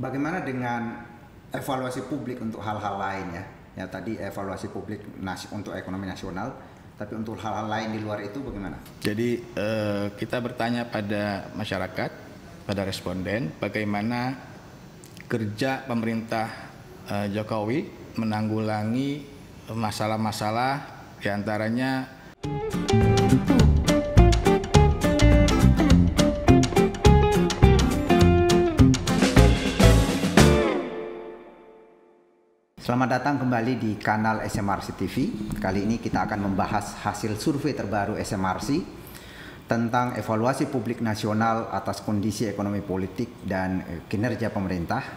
Bagaimana dengan evaluasi publik untuk hal-hal lain ya? Ya tadi evaluasi publik untuk ekonomi nasional, tapi untuk hal-hal lain di luar itu bagaimana? Jadi kita bertanya pada masyarakat, pada responden, bagaimana kerja pemerintah Jokowi menanggulangi masalah-masalah diantaranya Selamat datang kembali di kanal SMRC TV. Kali ini kita akan membahas hasil survei terbaru SMRC tentang evaluasi publik nasional atas kondisi ekonomi politik dan kinerja pemerintah.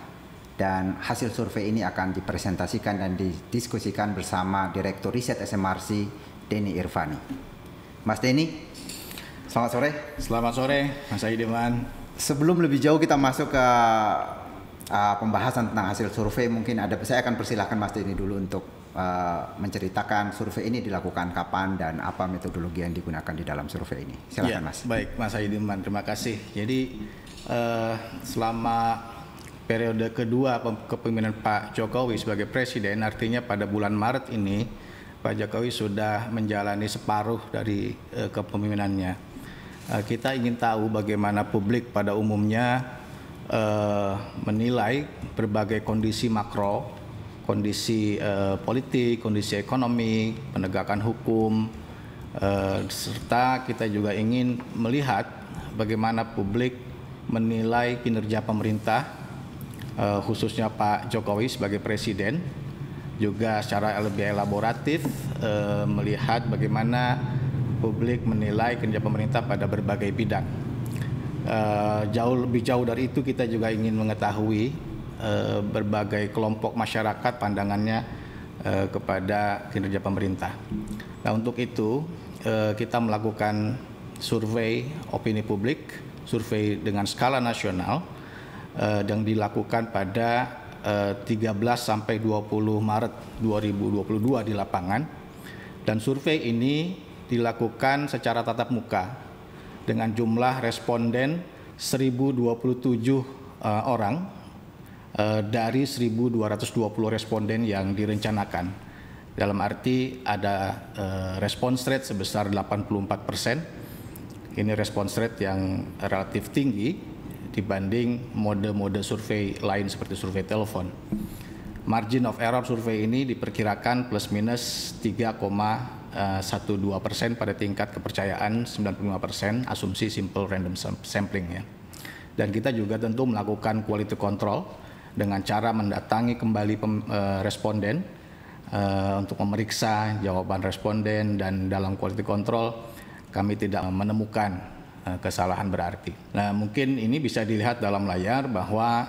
Dan hasil survei ini akan dipresentasikan dan didiskusikan bersama Direktur Riset SMRC, Denny Irvani. Mas Denny, selamat sore. Selamat sore, Mas Aidiman. Sebelum lebih jauh kita masuk ke pembahasan tentang hasil survei, mungkin saya akan persilahkan Mas Denny dulu untuk menceritakan survei ini dilakukan kapan dan apa metodologi yang digunakan di dalam survei ini. Silakan Ya, Mas. baik, Mas Aidiman, terima kasih. Jadi selama periode kedua kepemimpinan Pak Jokowi sebagai presiden, artinya pada bulan Maret ini Pak Jokowi sudah menjalani separuh dari kepemimpinannya. Kita ingin tahu bagaimana publik pada umumnya menilai berbagai kondisi makro, kondisi politik, kondisi ekonomi, penegakan hukum, serta kita juga ingin melihat bagaimana publik menilai kinerja pemerintah, khususnya Pak Jokowi sebagai presiden, juga secara lebih elaboratif melihat bagaimana publik menilai kinerja pemerintah pada berbagai bidang. Lebih jauh dari itu, kita juga ingin mengetahui berbagai kelompok masyarakat pandangannya kepada kinerja pemerintah. Nah, untuk itu kita melakukan survei opini publik, survei dengan skala nasional yang dilakukan pada 13 sampai 20 Maret 2022 di lapangan. Dan survei ini dilakukan secara tatap muka dengan jumlah responden 1027 orang dari 1220 responden yang direncanakan. Dalam arti ada response rate sebesar 84%. Ini response rate yang relatif tinggi dibanding mode-mode survei lain seperti survei telepon. Margin of error survei ini diperkirakan plus minus 3,12% pada tingkat kepercayaan 95%, asumsi simple random sampling ya. Dan kita juga tentu melakukan quality control dengan cara mendatangi kembali responden untuk memeriksa jawaban responden, dan dalam quality control kami tidak menemukan kesalahan berarti. Nah, mungkin ini bisa dilihat dalam layar bahwa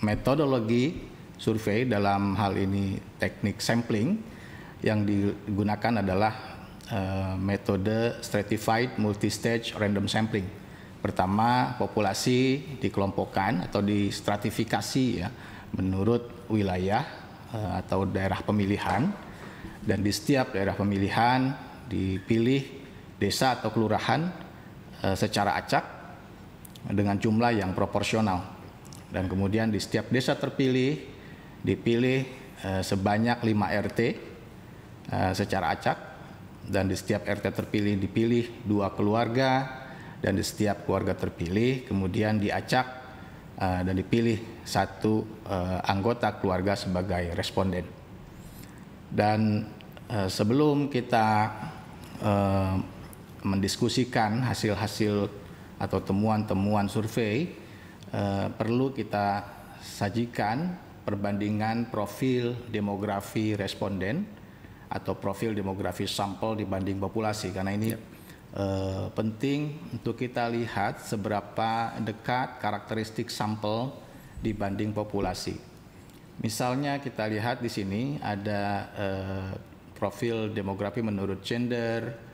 metodologi survei dalam hal ini teknik sampling yang digunakan adalah metode stratified multistage random sampling. Pertama, populasi dikelompokkan atau distratifikasi ya menurut wilayah atau daerah pemilihan, dan di setiap daerah pemilihan dipilih desa atau kelurahan secara acak dengan jumlah yang proporsional, dan kemudian di setiap desa terpilih dipilih sebanyak 5 RT secara acak, dan di setiap RT terpilih dipilih 2 keluarga, dan di setiap keluarga terpilih kemudian diacak dan dipilih 1 anggota keluarga sebagai responden. Dan sebelum kita mendiskusikan hasil-hasil atau temuan-temuan survei, perlu kita sajikan perbandingan profil demografi responden atau profil demografi sampel dibanding populasi, karena ini penting untuk kita lihat seberapa dekat karakteristik sampel dibanding populasi. Misalnya kita lihat di sini ada profil demografi menurut gender.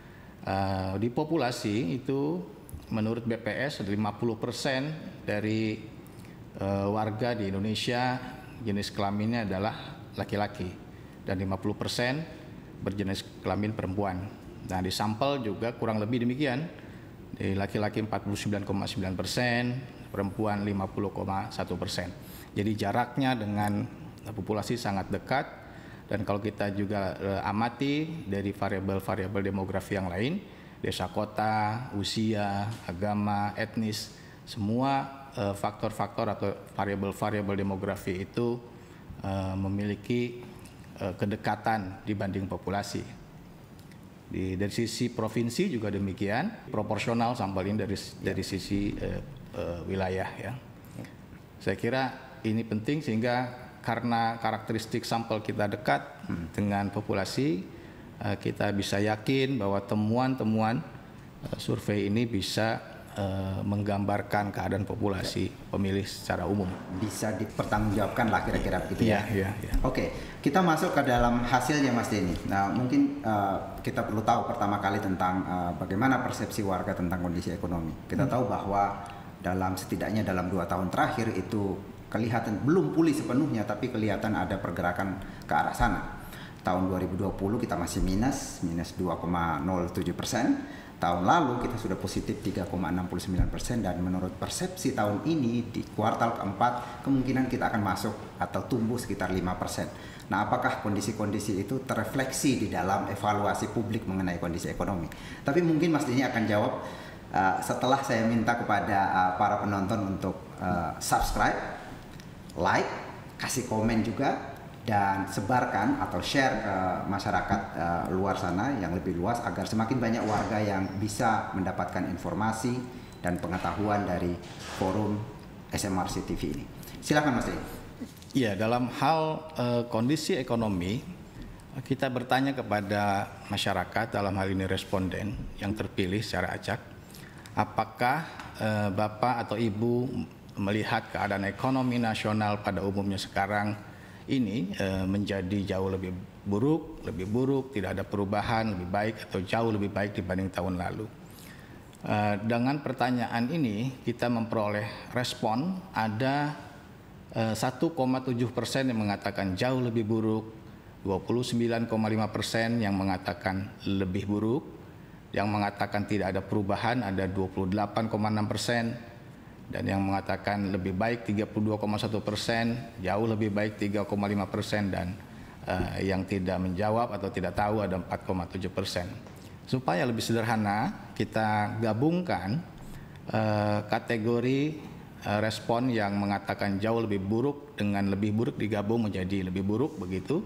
Di populasi itu menurut BPS 50% dari warga di Indonesia jenis kelaminnya adalah laki-laki, dan 50% berjenis kelamin perempuan. Nah, di sampel juga kurang lebih demikian. Di laki-laki 49,9%, perempuan 50,1%. Jadi jaraknya dengan populasi sangat dekat, dan kalau kita juga amati dari variabel-variabel demografi yang lain, desa kota, usia, agama, etnis, semua faktor-faktor atau variabel-variabel demografi itu memiliki kedekatan dibanding populasi. Dari sisi provinsi juga demikian, proporsional sampel ini dari sisi wilayah ya. Saya kira ini penting sehingga karena karakteristik sampel kita dekat dengan populasi, kita bisa yakin bahwa temuan-temuan survei ini bisa menggambarkan keadaan populasi pemilih secara umum. Bisa dipertanggungjawabkan lah kira-kira begitu ya. Ya. Oke, kita masuk ke dalam hasilnya Mas Denny. Nah, mungkin kita perlu tahu pertama kali tentang bagaimana persepsi warga tentang kondisi ekonomi. Kita tahu bahwa setidaknya dalam 2 tahun terakhir itu kelihatan belum pulih sepenuhnya, tapi kelihatan ada pergerakan ke arah sana. Tahun 2020 kita masih minus 2,07%. Tahun lalu kita sudah positif 3,69%, dan menurut persepsi tahun ini di kuartal keempat kemungkinan kita akan masuk atau tumbuh sekitar 5%. Nah, apakah kondisi-kondisi itu terrefleksi di dalam evaluasi publik mengenai kondisi ekonomi? Tapi mungkin Mas Denny akan jawab setelah saya minta kepada para penonton untuk subscribe, like, kasih komen juga, dan sebarkan atau share ke masyarakat luar sana yang lebih luas agar semakin banyak warga yang bisa mendapatkan informasi dan pengetahuan dari forum SMRC TV ini. Silakan Mas Denny. Iya, dalam hal kondisi ekonomi, kita bertanya kepada masyarakat, dalam hal ini responden yang terpilih secara acak, apakah Bapak atau Ibu melihat keadaan ekonomi nasional pada umumnya sekarang ini menjadi jauh lebih buruk, tidak ada perubahan, lebih baik atau jauh lebih baik dibanding tahun lalu. Dengan pertanyaan ini kita memperoleh respon ada 1,7% yang mengatakan jauh lebih buruk, 29,5% yang mengatakan lebih buruk, yang mengatakan tidak ada perubahan ada 28,6%, dan yang mengatakan lebih baik 32,1%, jauh lebih baik 3,5%, dan yang tidak menjawab atau tidak tahu ada 4,7%. Supaya lebih sederhana, kita gabungkan kategori respon yang mengatakan jauh lebih buruk dengan lebih buruk digabung menjadi lebih buruk begitu.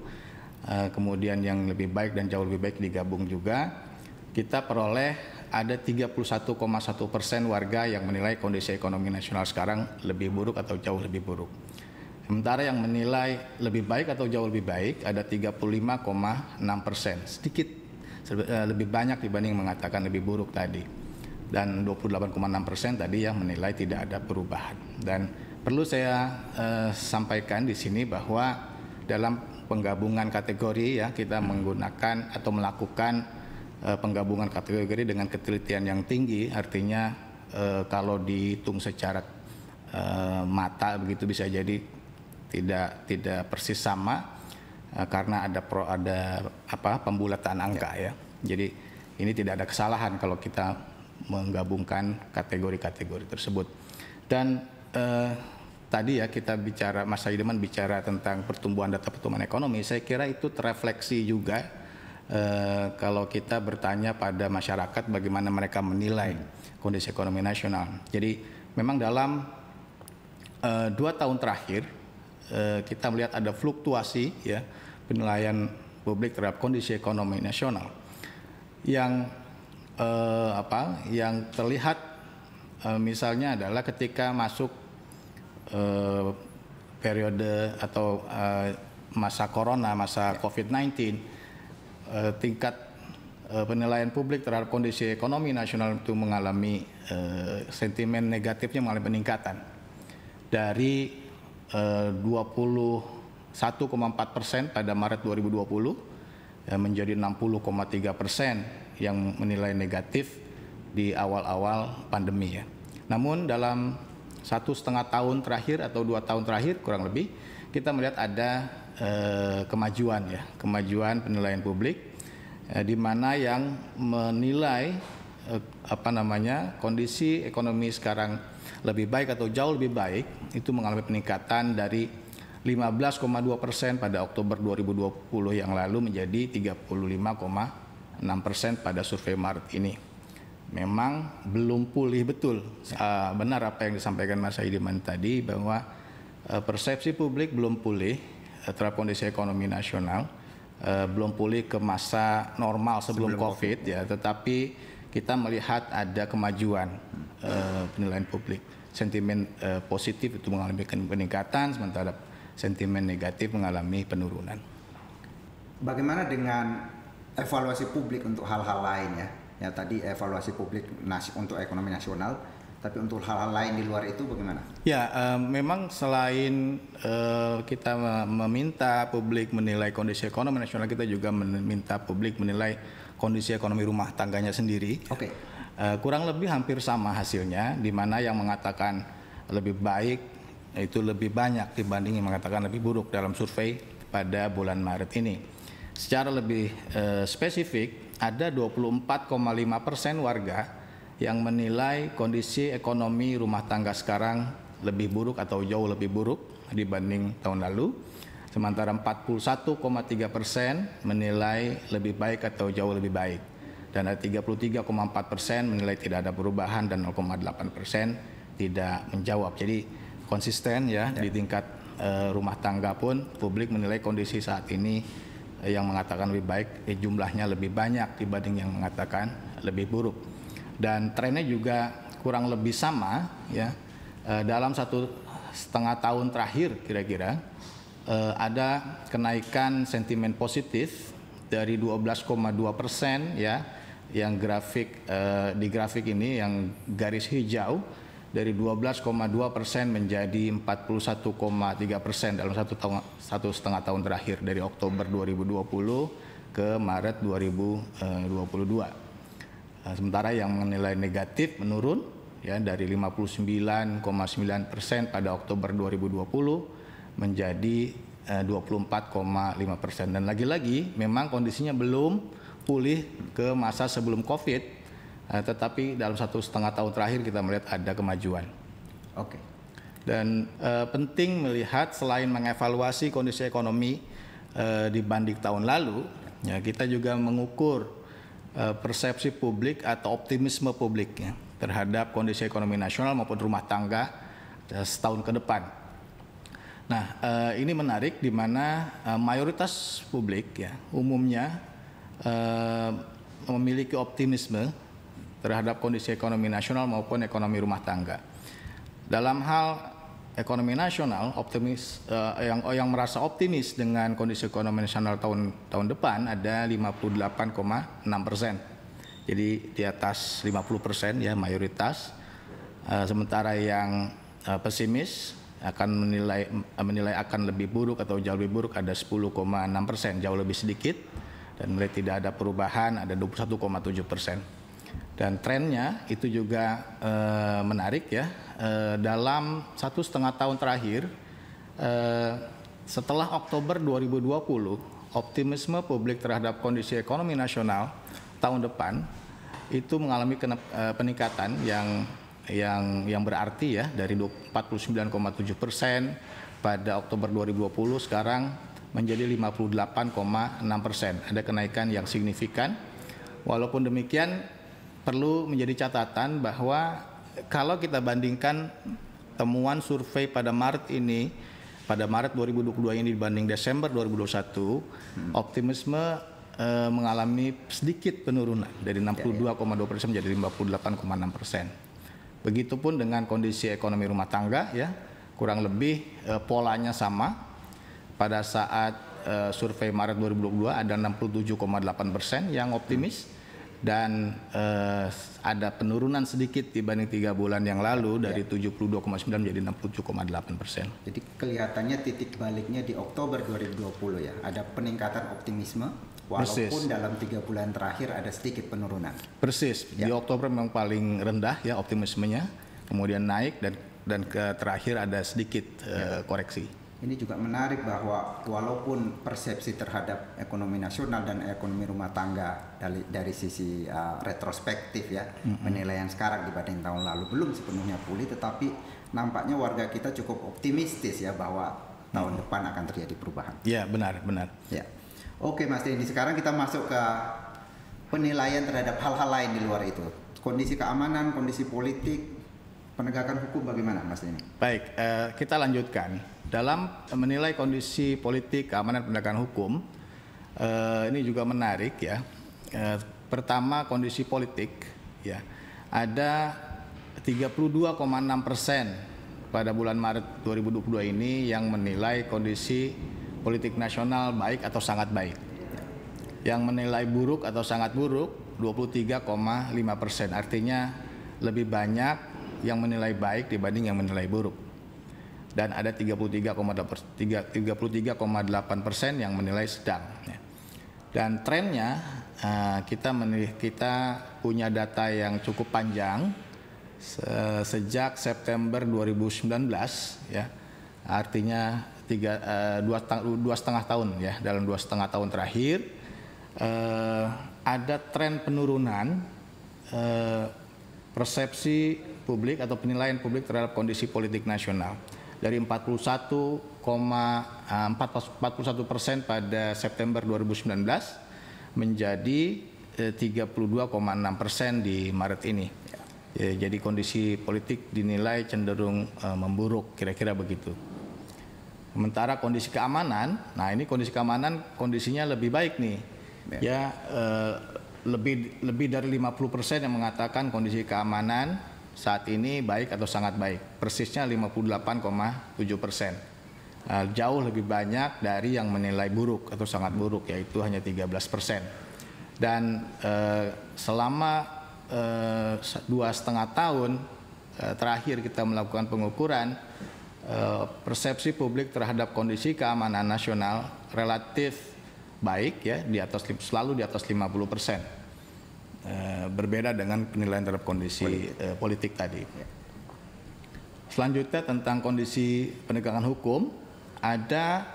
Kemudian yang lebih baik dan jauh lebih baik digabung juga. Kita peroleh ada 31,1% warga yang menilai kondisi ekonomi nasional sekarang lebih buruk atau jauh lebih buruk. Sementara yang menilai lebih baik atau jauh lebih baik ada 35,6%, sedikit lebih banyak dibanding mengatakan lebih buruk tadi. Dan 28,6% tadi yang menilai tidak ada perubahan. Dan perlu saya sampaikan di sini bahwa dalam penggabungan kategori ya, kita menggunakan atau melakukan penggabungan kategori dengan ketelitian yang tinggi, artinya kalau dihitung secara mata begitu bisa jadi tidak persis sama karena ada pembulatan angka ya. Jadi ini tidak ada kesalahan kalau kita menggabungkan kategori-kategori tersebut. Dan tadi ya kita bicara, Mas Saidiman bicara tentang pertumbuhan data pertumbuhan ekonomi, saya kira itu terrefleksi juga kalau kita bertanya pada masyarakat bagaimana mereka menilai kondisi ekonomi nasional. Jadi memang dalam 2 tahun terakhir kita melihat ada fluktuasi ya penilaian publik terhadap kondisi ekonomi nasional yang yang terlihat misalnya adalah ketika masuk periode atau masa corona, masa COVID-19, tingkat penilaian publik terhadap kondisi ekonomi nasional itu mengalami sentimen negatifnya mengalami peningkatan dari 21,4% pada Maret 2020 menjadi 60,3% yang menilai negatif di awal-awal pandemi ya. Namun dalam 1,5 tahun terakhir atau 2 tahun terakhir kurang lebih kita melihat ada kemajuan penilaian publik di mana yang menilai kondisi ekonomi sekarang lebih baik atau jauh lebih baik, itu mengalami peningkatan dari 15,2% pada Oktober 2020 yang lalu menjadi 35,6% pada survei Maret ini. Memang belum pulih betul. Benar apa yang disampaikan Mas Haidiman tadi, bahwa persepsi publik belum pulih terhadap kondisi ekonomi nasional, belum pulih ke masa normal sebelum COVID ya, tetapi kita melihat ada kemajuan penilaian publik. Sentimen positif itu mengalami peningkatan, sementara sentimen negatif mengalami penurunan. Bagaimana dengan evaluasi publik untuk hal-hal lain ya? Ya tadi evaluasi publik untuk ekonomi nasional, tapi untuk hal-hal lain di luar itu bagaimana? Ya, memang selain kita meminta publik menilai kondisi ekonomi nasional, kita juga meminta publik menilai kondisi ekonomi rumah tangganya sendiri. Oke. Kurang lebih hampir sama hasilnya, di mana yang mengatakan lebih baik itu lebih banyak dibanding yang mengatakan lebih buruk dalam survei pada bulan Maret ini. Secara lebih spesifik, ada 24,5% warga yang menilai kondisi ekonomi rumah tangga sekarang lebih buruk atau jauh lebih buruk dibanding tahun lalu. Sementara 41,3% menilai lebih baik atau jauh lebih baik. Dan ada 33,4% menilai tidak ada perubahan dan 0,8% tidak menjawab. Jadi konsisten ya di tingkat rumah tangga pun publik menilai kondisi saat ini yang mengatakan lebih baik jumlahnya lebih banyak dibanding yang mengatakan lebih buruk. Dan trennya juga kurang lebih sama ya. Dalam 1,5 tahun terakhir kira-kira ada kenaikan sentimen positif dari 12,2% ya, yang di grafik ini yang garis hijau, dari 12,2% menjadi 41,3% dalam 1,5 tahun terakhir, dari Oktober 2020 ke Maret 2022. Sementara yang menilai negatif menurun ya, dari 59,9% pada Oktober 2020 menjadi 24,5%. Dan lagi-lagi memang kondisinya belum pulih ke masa sebelum COVID. Tetapi dalam 1,5 tahun terakhir kita melihat ada kemajuan. Oke. Dan penting melihat selain mengevaluasi kondisi ekonomi dibanding tahun lalu, ya kita juga mengukur persepsi publik atau optimisme publik ya, terhadap kondisi ekonomi nasional maupun rumah tangga setahun ke depan. Nah, ini menarik di mana mayoritas publik ya umumnya memiliki optimisme terhadap kondisi ekonomi nasional maupun ekonomi rumah tangga. Dalam hal ekonomi nasional, yang merasa optimis dengan kondisi ekonomi nasional tahun depan ada 58,6%. Jadi di atas 50% ya mayoritas. Sementara yang pesimis akan menilai akan lebih buruk atau jauh lebih buruk ada 10,6%, jauh lebih sedikit, dan menilai tidak ada perubahan ada 21,7%. Dan trennya itu juga menarik ya. Dalam 1,5 tahun terakhir, setelah Oktober 2020, optimisme publik terhadap kondisi ekonomi nasional tahun depan itu mengalami peningkatan yang berarti ya, dari 49,7% pada Oktober 2020 sekarang menjadi 58,6%. Ada kenaikan yang signifikan. Walaupun demikian, perlu menjadi catatan bahwa kalau kita bandingkan temuan survei pada Maret 2022 ini dibanding Desember 2021, optimisme mengalami sedikit penurunan dari 62,2% menjadi 58,6%. Begitupun dengan kondisi ekonomi rumah tangga ya, kurang lebih polanya sama. Pada saat survei Maret 2022 ada 67,8% yang optimis, dan ada penurunan sedikit dibanding 3 bulan yang lalu dari 72,9 menjadi 67,8%. Jadi kelihatannya titik baliknya di Oktober 2020 ya, ada peningkatan optimisme walaupun dalam 3 bulan terakhir ada sedikit penurunan. Persis, di Oktober memang paling rendah ya optimismenya, kemudian naik dan terakhir ada sedikit koreksi. Ini juga menarik bahwa walaupun persepsi terhadap ekonomi nasional dan ekonomi rumah tangga dari sisi retrospektif ya, penilaian sekarang dibanding tahun lalu belum sepenuhnya pulih, tetapi nampaknya warga kita cukup optimistis ya bahwa tahun depan akan terjadi perubahan. Ya, benar. Ya. Oke Mas Denny, sekarang kita masuk ke penilaian terhadap hal-hal lain di luar itu. Kondisi keamanan, kondisi politik, penegakan hukum bagaimana Mas Denny? Baik, kita lanjutkan. Dalam menilai kondisi politik, keamanan, penegakan hukum, ini juga menarik ya. Pertama, kondisi politik ya. Ada 32,6% pada bulan Maret 2022 ini yang menilai kondisi politik nasional baik atau sangat baik. Yang menilai buruk atau sangat buruk 23,5%. Artinya lebih banyak yang menilai baik dibanding yang menilai buruk. Dan ada 33,8% yang menilai sedang. Dan trennya kita punya data yang cukup panjang sejak September 2019 ya, artinya 2,5 tahun ya. Dalam 2,5 tahun terakhir ada tren penurunan persepsi publik atau penilaian publik terhadap kondisi politik nasional dari 41% pada September 2019 menjadi 32,6% di Maret ini. Ya, jadi kondisi politik dinilai cenderung memburuk, kira-kira begitu. Sementara kondisi keamanan, nah ini kondisi keamanan kondisinya lebih baik nih. Ya, lebih dari 50% yang mengatakan kondisi keamanan saat ini baik atau sangat baik. Persisnya 58,7%. Jauh lebih banyak dari yang menilai buruk atau sangat buruk, yaitu hanya 13%. Dan selama 2,5 tahun terakhir kita melakukan pengukuran, persepsi publik terhadap kondisi keamanan nasional relatif baik ya, selalu di atas 50%. Berbeda dengan penilaian terhadap kondisi politik tadi. Selanjutnya tentang kondisi penegakan hukum, ada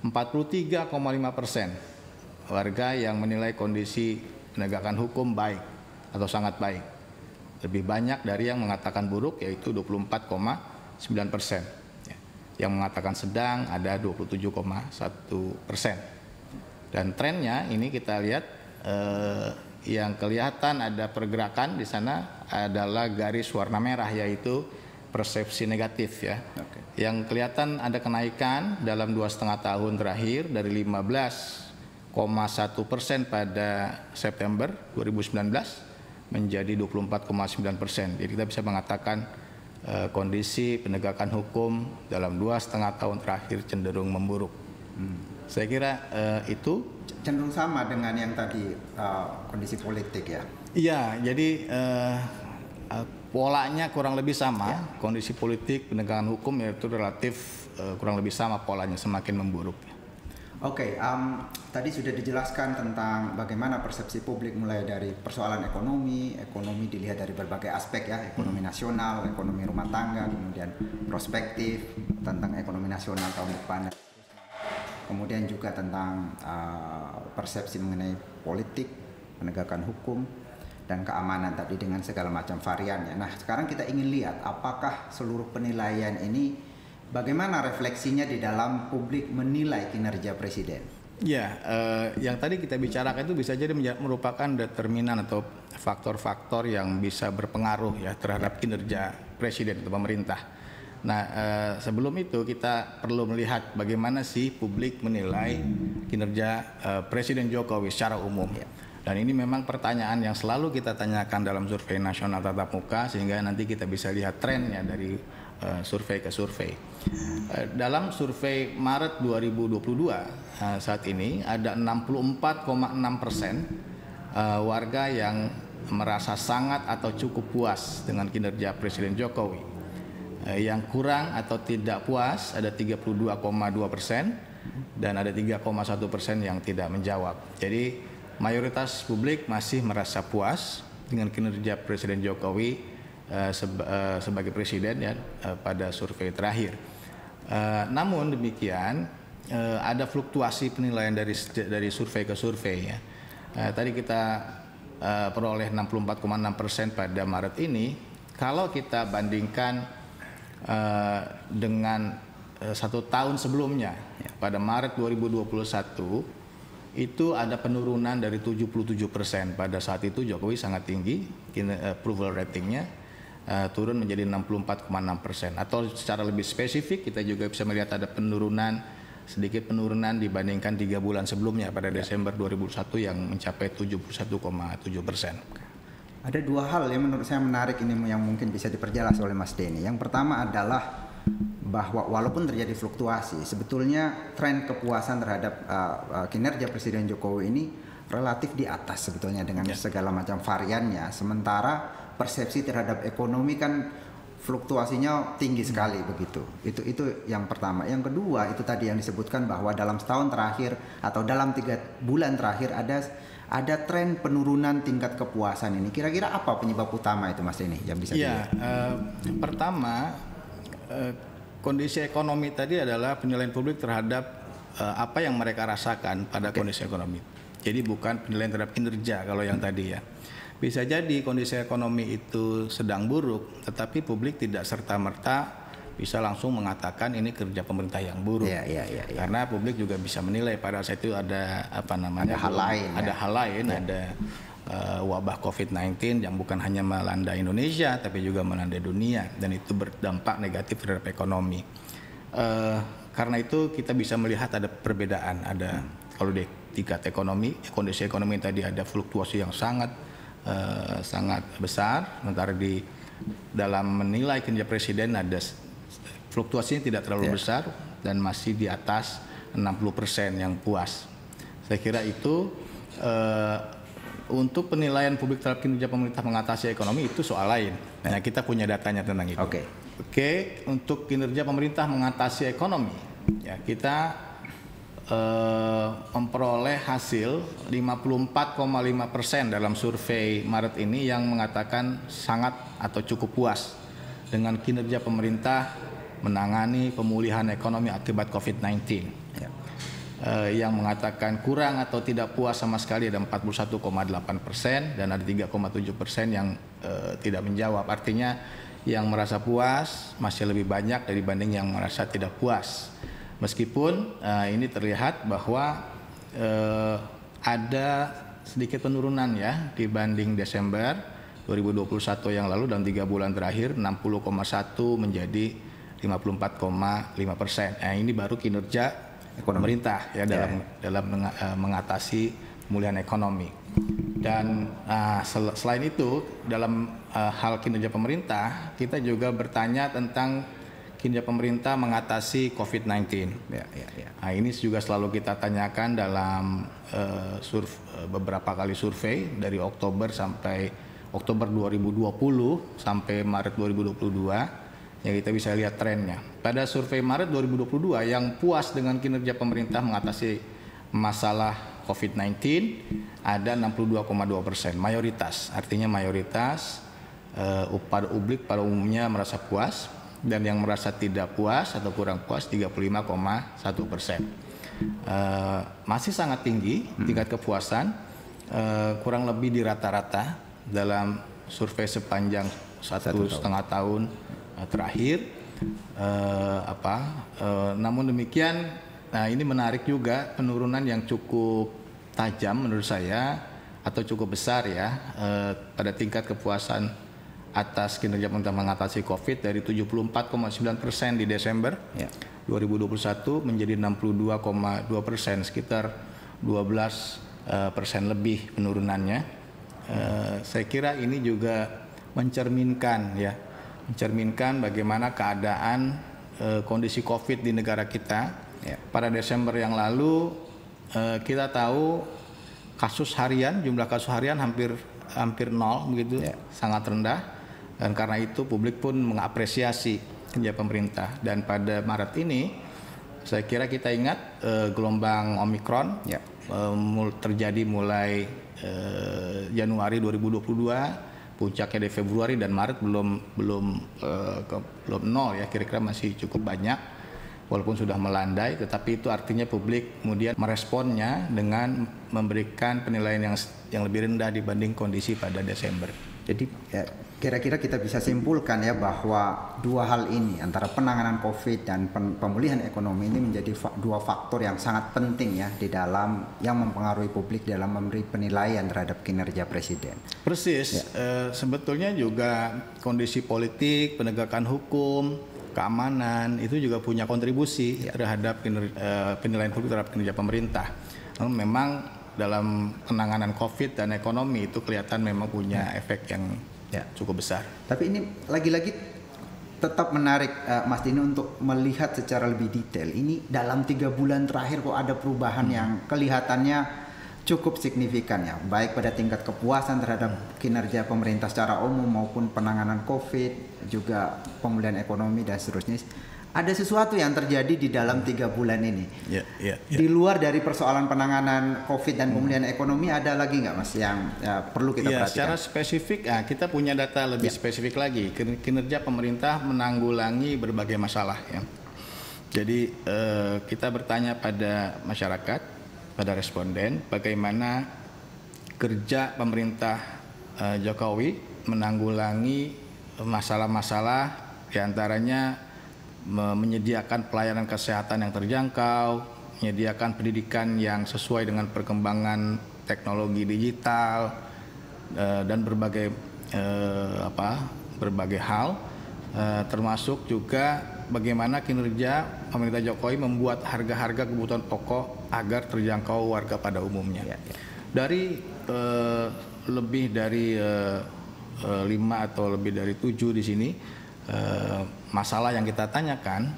43,5% warga yang menilai kondisi penegakan hukum baik atau sangat baik. Lebih banyak dari yang mengatakan buruk, yaitu 24,9%. Yang mengatakan sedang ada 27,1%. Dan trennya ini kita lihat yang kelihatan ada pergerakan di sana adalah garis warna merah, yaitu persepsi negatif ya. Yang kelihatan ada kenaikan dalam 2,5 tahun terakhir dari 15,1% pada September 2019 menjadi 24,9%. Jadi kita bisa mengatakan kondisi penegakan hukum dalam 2,5 tahun terakhir cenderung memburuk. Saya kira itu cenderung sama dengan yang tadi kondisi politik ya. Iya, jadi polanya kurang lebih sama. Ya. Kondisi politik penegakan hukum yaitu relatif kurang lebih sama polanya, semakin memburuk. Oke, tadi sudah dijelaskan tentang bagaimana persepsi publik mulai dari persoalan ekonomi dilihat dari berbagai aspek ya, ekonomi nasional, ekonomi rumah tangga, kemudian prospektif tentang ekonomi nasional tahun depan, kemudian juga tentang persepsi mengenai politik, penegakan hukum, dan keamanan tadi dengan segala macam variannya. Nah, sekarang kita ingin lihat apakah seluruh penilaian ini bagaimana refleksinya di dalam publik menilai kinerja presiden? Ya, yang tadi kita bicarakan itu bisa jadi merupakan determinan atau faktor-faktor yang bisa berpengaruh ya terhadap kinerja presiden atau pemerintah. Nah, sebelum itu kita perlu melihat bagaimana sih publik menilai kinerja Presiden Jokowi secara umum. Ya. Dan ini memang pertanyaan yang selalu kita tanyakan dalam survei nasional tatap muka, sehingga nanti kita bisa lihat trennya dari survei ke survei. Dalam survei Maret 2022 saat ini ada 64,6% warga yang merasa sangat atau cukup puas dengan kinerja Presiden Jokowi. Yang kurang atau tidak puas ada 32,2% dan ada 3,1% yang tidak menjawab. Jadi mayoritas publik masih merasa puas dengan kinerja Presiden Jokowi sebagai presiden ya pada survei terakhir. Namun demikian ada fluktuasi penilaian dari survei ke survei ya. Tadi kita peroleh 64,6% pada Maret ini. Kalau kita bandingkan dengan 1 tahun sebelumnya, pada Maret 2021 itu ada penurunan dari 77%. Pada saat itu Jokowi sangat tinggi, approval ratingnya turun menjadi 64,6%. Atau secara lebih spesifik kita juga bisa melihat ada sedikit penurunan dibandingkan 3 bulan sebelumnya pada Desember 2021 yang mencapai 71,7%. Ada 2 hal yang menurut saya menarik ini yang mungkin bisa diperjelas oleh Mas Denny. Yang pertama adalah bahwa walaupun terjadi fluktuasi, sebetulnya tren kepuasan terhadap kinerja Presiden Jokowi ini relatif di atas sebetulnya dengan segala macam variannya. Sementara persepsi terhadap ekonomi kan fluktuasinya tinggi sekali begitu. Itu yang pertama. Yang kedua itu tadi yang disebutkan bahwa dalam setahun terakhir atau dalam 3 bulan terakhir ada tren penurunan tingkat kepuasan ini. Kira-kira apa penyebab utama itu Mas Denny yang bisa dilihat? Pertama kondisi ekonomi tadi adalah penilaian publik terhadap apa yang mereka rasakan pada kondisi ekonomi. Jadi bukan penilaian terhadap kinerja kalau yang tadi ya. Bisa jadi kondisi ekonomi itu sedang buruk, tetapi publik tidak serta-merta bisa langsung mengatakan ini kerja pemerintah yang buruk. Karena publik juga bisa menilai pada saat itu ada hal lain, ada wabah COVID-19 yang bukan hanya melanda Indonesia tapi juga melanda dunia, dan itu berdampak negatif terhadap ekonomi. Karena itu kita bisa melihat ada perbedaan, ada kalau di tingkat ekonomi, kondisi ekonomi tadi ada fluktuasi yang sangat besar, sementara di dalam menilai kinerja presiden ada fluktuasinya tidak terlalu besar dan masih di atas 60% yang puas. Saya kira itu untuk penilaian publik terhadap kinerja pemerintah mengatasi ekonomi itu soal lain. Nah, kita punya datanya tentang itu. Oke, untuk kinerja pemerintah mengatasi ekonomi, ya kita memperoleh hasil 54,5% dalam survei Maret ini yang mengatakan sangat atau cukup puas dengan kinerja pemerintah menangani pemulihan ekonomi akibat COVID-19. Yang mengatakan kurang atau tidak puas sama sekali ada 41,8% dan ada 3,7% yang tidak menjawab. Artinya yang merasa puas masih lebih banyak dibanding yang merasa tidak puas. Meskipun ini terlihat bahwa ada sedikit penurunan ya dibanding Desember 2021 yang lalu, dalam 3 bulan terakhir 60,1 menjadi 54,5%. Ini baru kinerja pemerintah ya dalam mengatasi pemulihan ekonomi. Dan selain itu dalam hal kinerja pemerintah kita juga bertanya tentang kinerja pemerintah mengatasi COVID-19. Nah, ini juga selalu kita tanyakan dalam beberapa kali survei dari Oktober 2020 sampai Maret 2022. Ya, kita bisa lihat trennya. Pada survei Maret 2022 yang puas dengan kinerja pemerintah mengatasi masalah COVID-19 ada 62,2%. Mayoritas, artinya mayoritas publik pada umumnya merasa puas, dan yang merasa tidak puas atau kurang puas 35,1%. Masih sangat tinggi tingkat kepuasan, kurang lebih di rata-rata dalam survei sepanjang 1,5 tahun terakhir. Namun demikian, ini menarik juga penurunan yang cukup tajam menurut saya atau cukup besar ya pada tingkat kepuasan atas kinerja pemerintah mengatasi COVID dari 74,9% di Desember 2021 menjadi 62,2%, sekitar 12% lebih penurunannya. Saya kira ini juga mencerminkan bagaimana keadaan kondisi COVID di negara kita. Pada Desember yang lalu kita tahu jumlah kasus harian hampir nol begitu, sangat rendah, dan karena itu publik pun mengapresiasi kinerja pemerintah. Dan pada Maret ini saya kira kita ingat gelombang Omikron terjadi mulai Januari 2022, puncaknya di Februari, dan Maret belum nol ya, kira-kira masih cukup banyak. walaupun sudah melandai, tetapi itu artinya publik kemudian meresponnya dengan memberikan penilaian yang lebih rendah dibanding kondisi pada Desember. Jadi kira-kira kita bisa simpulkan ya bahwa dua hal ini antara penanganan COVID dan pemulihan ekonomi ini menjadi dua faktor yang sangat penting ya di dalam yang mempengaruhi publik dalam memberi penilaian terhadap kinerja Presiden. Persis, sebetulnya juga kondisi politik, penegakan hukum, keamanan itu juga punya kontribusi terhadap penilaian publik terhadap kinerja pemerintah. Memang dalam penanganan COVID dan ekonomi itu kelihatan memang punya efek yang cukup besar. Tapi ini lagi-lagi tetap menarik Mas Dini untuk melihat secara lebih detail. Ini dalam 3 bulan terakhir kok ada perubahan yang kelihatannya cukup signifikan ya, baik pada tingkat kepuasan terhadap kinerja pemerintah secara umum maupun penanganan COVID, juga pemulihan ekonomi dan seterusnya. Ada sesuatu yang terjadi di dalam 3 bulan ini. Di luar dari persoalan penanganan COVID dan pemulihan ekonomi, ada lagi nggak Mas yang perlu kita perhatikan? Secara spesifik, kita punya data lebih spesifik lagi. Kinerja pemerintah menanggulangi berbagai masalah. Ya. Jadi kita bertanya pada masyarakat, pada responden, bagaimana kerja pemerintah Jokowi menanggulangi masalah-masalah, diantaranya menyediakan pelayanan kesehatan yang terjangkau, menyediakan pendidikan yang sesuai dengan perkembangan teknologi digital dan berbagai hal, termasuk juga bagaimana kinerja pemerintah Jokowi membuat harga-harga kebutuhan pokok agar terjangkau warga pada umumnya. Dari lebih dari 5 atau lebih dari 7 di sini masalah yang kita tanyakan,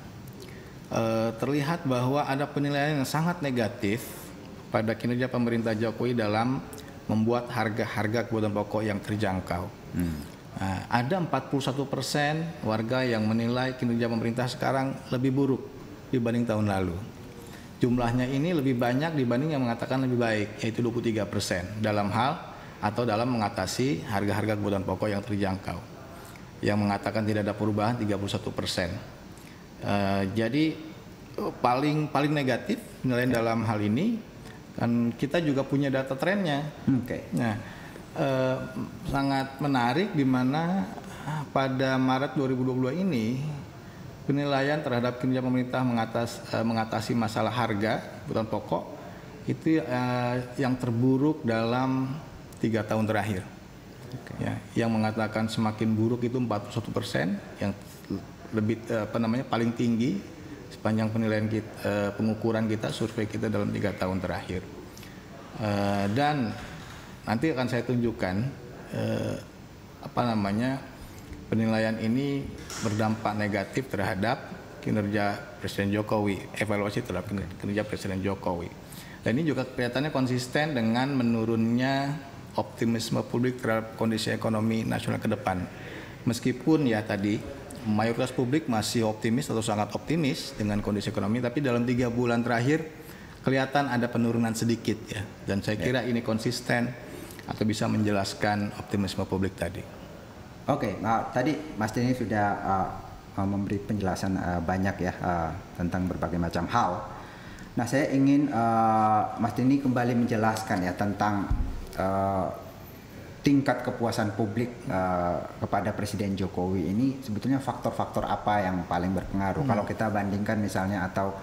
terlihat bahwa ada penilaian yang sangat negatif pada kinerja pemerintah Jokowi dalam membuat harga-harga kebutuhan pokok yang terjangkau. Ada 41% warga yang menilai kinerja pemerintah sekarang lebih buruk dibanding tahun lalu. Jumlahnya ini lebih banyak dibanding yang mengatakan lebih baik, yaitu 23% dalam hal atau dalam mengatasi harga-harga kebutuhan pokok yang terjangkau. Yang mengatakan tidak ada perubahan 31%. Jadi paling negatif penilaian dalam hal ini, kan kita juga punya data trennya. Nah, sangat menarik di mana pada Maret 2022 ini penilaian terhadap kinerja pemerintah mengatasi masalah harga kebutuhan pokok itu yang terburuk dalam 3 tahun terakhir. Ya, yang mengatakan semakin buruk itu 41%, yang lebih paling tinggi sepanjang penilaian kita, pengukuran kita, survei kita dalam 3 tahun terakhir. Dan nanti akan saya tunjukkan penilaian ini berdampak negatif terhadap kinerja Presiden Jokowi, evaluasi terhadap kinerja Presiden Jokowi. Dan ini juga kelihatannya konsisten dengan menurunnya optimisme publik terhadap kondisi ekonomi nasional ke depan. Meskipun ya tadi mayoritas publik masih optimis atau sangat optimis dengan kondisi ekonomi, tapi dalam 3 bulan terakhir kelihatan ada penurunan sedikit ya. Dan saya kira ini konsisten atau bisa menjelaskan optimisme publik tadi. Oke, nah tadi Mas Dini sudah memberi penjelasan banyak ya tentang berbagai macam hal. Nah, saya ingin Mas Dini kembali menjelaskan ya tentang tingkat kepuasan publik kepada Presiden Jokowi ini sebetulnya faktor-faktor apa yang paling berpengaruh kalau kita bandingkan misalnya atau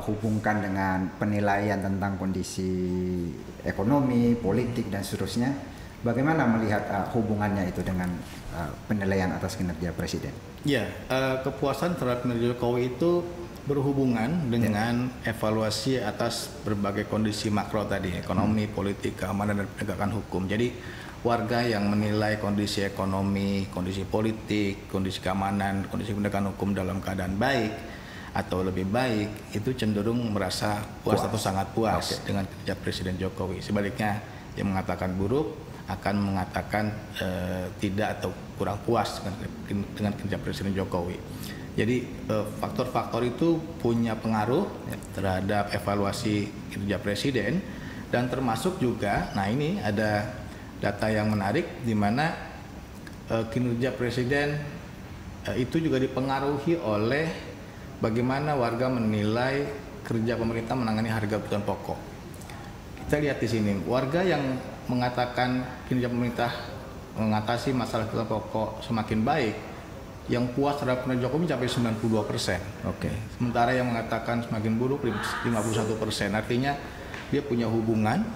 hubungkan dengan penilaian tentang kondisi ekonomi, politik dan seterusnya, bagaimana melihat hubungannya itu dengan penilaian atas kinerja Presiden? Ya, kepuasan terhadap kinerja Jokowi itu berhubungan dengan evaluasi atas berbagai kondisi makro tadi, ekonomi, politik, keamanan, dan penegakan hukum. Jadi warga yang menilai kondisi ekonomi, kondisi politik, kondisi keamanan, kondisi penegakan hukum dalam keadaan baik atau lebih baik, itu cenderung merasa puas atau sangat puas dengan kinerja Presiden Jokowi. Sebaliknya yang mengatakan buruk akan mengatakan tidak atau kurang puas dengan kinerja Presiden Jokowi. Jadi faktor-faktor itu punya pengaruh terhadap evaluasi kinerja Presiden, dan termasuk juga, nah ini ada data yang menarik di mana kinerja Presiden itu juga dipengaruhi oleh bagaimana warga menilai kerja pemerintah menangani harga kebutuhan pokok. Kita lihat di sini, warga yang mengatakan kinerja pemerintah mengatasi masalah kebutuhan pokok semakin baik, yang puas terhadap kinerja Jokowi mencapai 92%. Sementara yang mengatakan semakin buruk 51%. Artinya dia punya hubungan,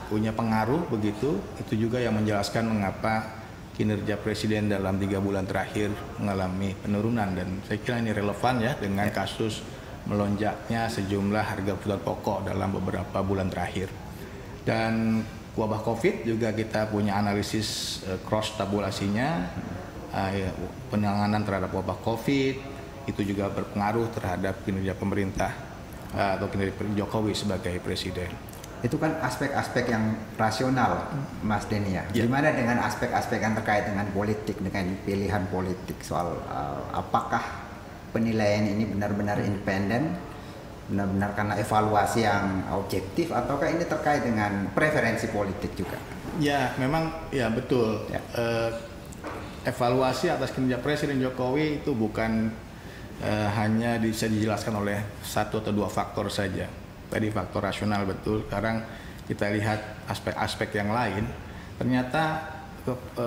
punya pengaruh begitu. Itu juga yang menjelaskan mengapa kinerja Presiden dalam 3 bulan terakhir mengalami penurunan, dan saya kira ini relevan ya dengan kasus melonjaknya sejumlah harga kebutuhan pokok dalam beberapa bulan terakhir. Dan wabah COVID juga kita punya analisis cross tabulasinya, penanganan terhadap wabah COVID itu juga berpengaruh terhadap kinerja pemerintah atau kinerja Jokowi sebagai presiden. Itu kan aspek-aspek yang rasional, Mas Denny ya. Gimana dengan aspek-aspek yang terkait dengan politik, dengan pilihan politik soal apakah penilaian ini benar-benar independen, benar-benar karena evaluasi yang objektif, ataukah ini terkait dengan preferensi politik juga? Ya, memang ya betul. Ya. Evaluasi atas kinerja Presiden Jokowi itu bukan hanya bisa dijelaskan oleh satu atau dua faktor saja. Tadi faktor rasional betul. Sekarang kita lihat aspek-aspek yang lain. Ternyata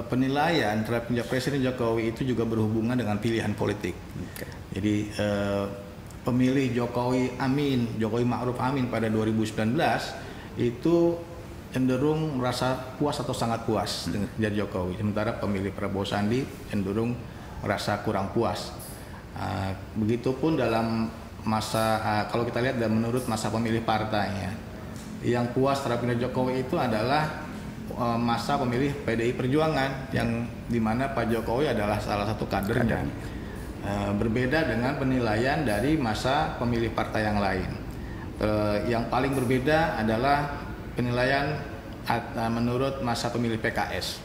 penilaian terhadap kinerja Presiden Jokowi itu juga berhubungan dengan pilihan politik. Jadi pemilih Jokowi Amin, Jokowi Ma'ruf Amin pada 2019 itu cenderung merasa puas atau sangat puas dengan kinerja Jokowi. Sementara pemilih Prabowo Sandi cenderung merasa kurang puas. Begitupun dalam masa, kalau kita lihat dan menurut masa pemilih partainya, yang puas terhadap kinerja Jokowi itu adalah masa pemilih PDI Perjuangan, yang dimana Pak Jokowi adalah salah satu kadernya. Berbeda dengan penilaian dari masa pemilih partai yang lain. Yang paling berbeda adalah penilaian menurut masa pemilih PKS.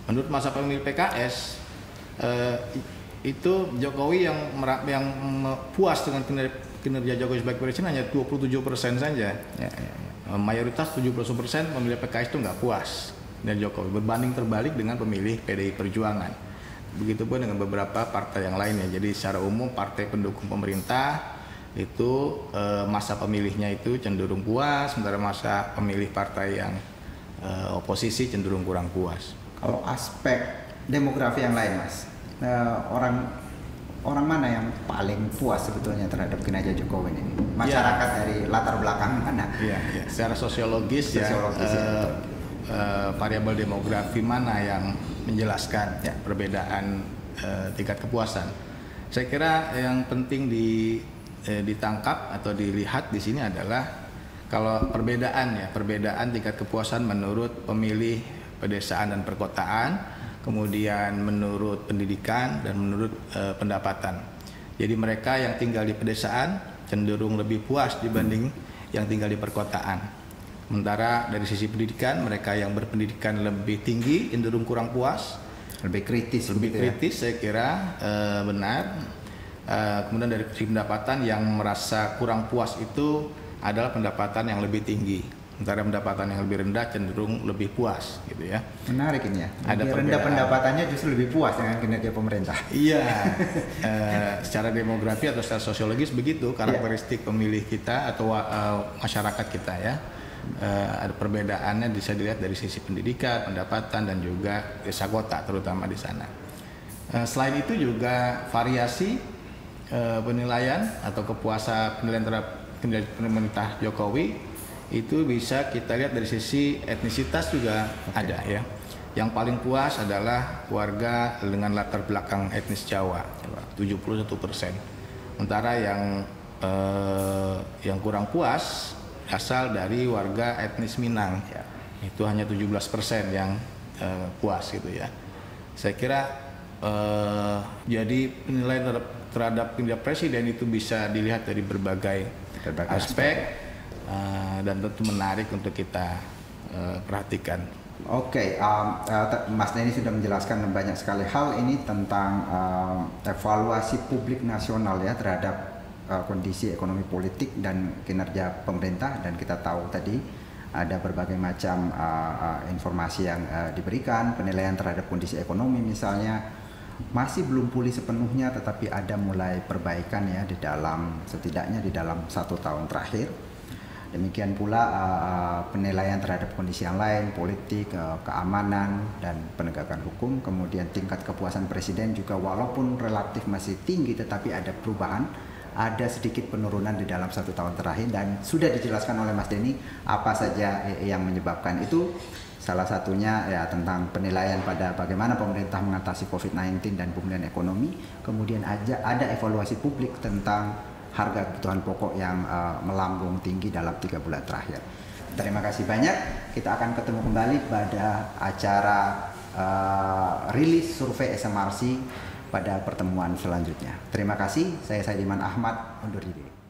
Menurut masa pemilih PKS itu Jokowi yang puas dengan kinerja Jokowi sebagai presiden hanya 27% saja. Mayoritas 70% pemilih PKS itu nggak puas dengan Jokowi, berbanding terbalik dengan pemilih PDI Perjuangan. Begitupun dengan beberapa partai yang lainnya. Jadi secara umum partai pendukung pemerintah itu masa pemilihnya itu cenderung puas, sementara masa pemilih partai yang oposisi cenderung kurang puas. Kalau aspek demografi yang lain, Mas, orang mana yang paling puas sebetulnya terhadap kinerja Jokowi ini? Masyarakat dari latar belakang mana? Iya. Secara sosiologis ya, variabel demografi mana yang menjelaskan perbedaan tingkat kepuasan? Saya kira yang penting ditangkap atau dilihat di sini adalah kalau perbedaan tingkat kepuasan menurut pemilih pedesaan dan perkotaan, kemudian menurut pendidikan dan menurut pendapatan. Jadi mereka yang tinggal di pedesaan cenderung lebih puas dibanding yang tinggal di perkotaan. Sementara dari sisi pendidikan, mereka yang berpendidikan lebih tinggi cenderung kurang puas, lebih kritis, saya kira benar. Kemudian dari sisi pendapatan, yang merasa kurang puas itu adalah pendapatan yang lebih tinggi. Sementara pendapatan yang lebih rendah cenderung lebih puas, gitu ya. Menarik ini ya. Ada rendah pendapatannya justru lebih puas dengan kinerja pemerintah. Iya. Secara demografi atau secara sosiologis begitu karakteristik pemilih kita atau masyarakat kita ya. Ada perbedaannya bisa dilihat dari sisi pendidikan, pendapatan, dan juga desa kota terutama di sana. Selain itu juga variasi penilaian atau kepuasan penilaian terhadap kinerja pemerintah Jokowi itu bisa kita lihat dari sisi etnisitas juga ada ya. Yang paling puas adalah warga dengan latar belakang etnis Jawa, 71%. Sementara yang kurang puas asal dari warga etnis Minang, itu hanya 17% yang puas gitu ya. Saya kira jadi penilaian terhadap kinerja presiden itu bisa dilihat dari berbagai aspek. Dan tentu menarik untuk kita perhatikan. Oke, Mas Denny sudah menjelaskan banyak sekali hal ini tentang evaluasi publik nasional ya terhadap kondisi ekonomi politik dan kinerja pemerintah, dan kita tahu tadi ada berbagai macam informasi yang diberikan, penilaian terhadap kondisi ekonomi misalnya, masih belum pulih sepenuhnya, tetapi ada mulai perbaikan ya setidaknya di dalam 1 tahun terakhir. Demikian pula penilaian terhadap kondisi yang lain, politik, keamanan, dan penegakan hukum. Kemudian tingkat kepuasan presiden juga walaupun relatif masih tinggi, tetapi ada perubahan, ada sedikit penurunan di dalam 1 tahun terakhir. Dan sudah dijelaskan oleh Mas Denny apa saja yang menyebabkan itu. Salah satunya ya tentang penilaian pada bagaimana pemerintah mengatasi COVID-19 dan pemulihan ekonomi. Kemudian ada evaluasi publik tentang harga kebutuhan pokok yang melambung tinggi dalam 3 bulan terakhir. Terima kasih banyak. Kita akan ketemu kembali pada acara rilis survei SMRC pada pertemuan selanjutnya. Terima kasih. Saya Saidiman Ahmad undur diri.